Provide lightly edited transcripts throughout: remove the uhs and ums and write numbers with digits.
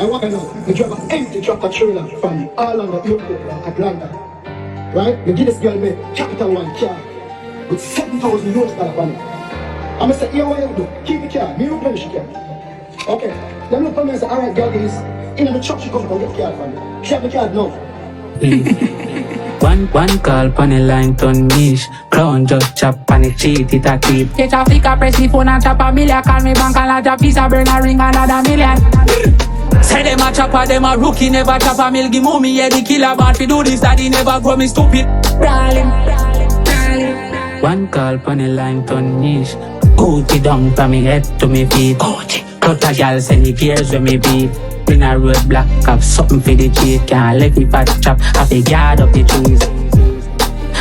I want to know, we drive an empty tractor trailer from Orlando Airport, Atlanta. Right? We give this girl me Capital One car with $7,000 on it. I'm going to say, yeah, what you do? Keep the car, me replenish the car. Okay. Then look for me and say, alright, girl, this. In the truck, she come and get the car from me. She have the car now. One call pon the line turn niche. Crown just chop and it cheat it a keep. Get Africa press the phone and chop a million. Call me bank and lodge a piece of burn a ring another million. Say them a chopper, them a rookie, never chop a mill. Give mommy, yeah, the killer bad fi do this, daddy never grow me stupid. Brawling. One call pon the line turn niche. Gucci down from me head to me feet. Gucci. Cut a gal send the gears when me beat. In a road block, have something for the cheat. Can't let me fat chop, have a guard up the trees.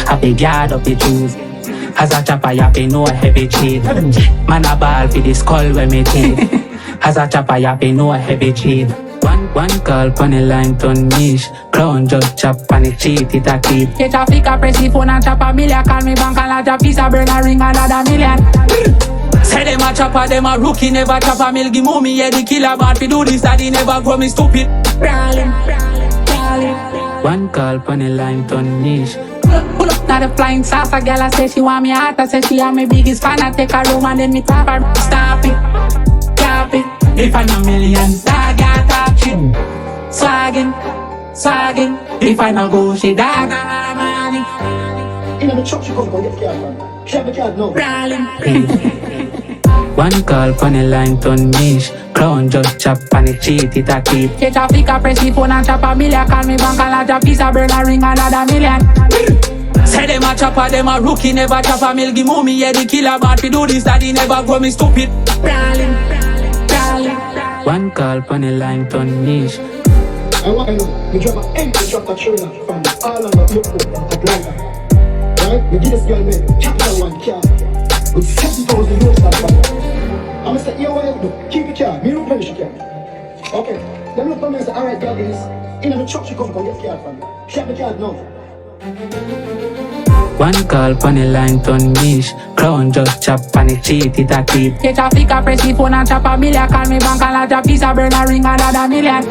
Have a guard up the trees. As a chopper, you have to know heavy cheat. Man a ball for the skull when me teeth. As a chopper, you have to know heavy cheat. One call pon the line turn niche. Crown just chop and it cheat it a keep. Get Africa press the phone and chop a million. Call me bank and lodge a piece of burn a ring another million. Say them a chopper, them a rookie, never chop a mill. Give mommy, yeah, the killer bad fi do this, daddy never grow me stupid. Brawling. One call pon the line turn niche. Pull up now the flying saucer, girl, I say she want me heart. I say she am my biggest fan. I take her room and then me clap her. Stop it, clap it. If I no million, dog, I talk shit. Swaggin'. If I no go, she dog, money. In the truck, she come and get the car from me. She have the car now. Brawling. One call pon the line turn niche. Crown just chop and it cheat it a keep. Get Africa press the phone and chop a million. Call me bank and lodge a piece of burn a ring another million. Say them a chopper, them a rookie, never chop a mill. Give mommy, yeah, the killer bad fi do this, daddy never grow me stupid. Brawling. One call pon the line turn niche. I want to know, we drive an empty tractor trailer from Orlando Airport, Atlanta. Right? We give this girl me Capital One car with $7,000 on it. I'm going to say, yeah, what you do? Keep the car, me replenish the car. Okay. Then look for me and say, alright, girl, this. In the truck, she come and get the car from me. She have the car now. One call pon the line turn niche. Crown just chop and it cheat it a keep. Get Africa press the phone and chop a million. Call me bank and lodge a piece of burn a ring another million.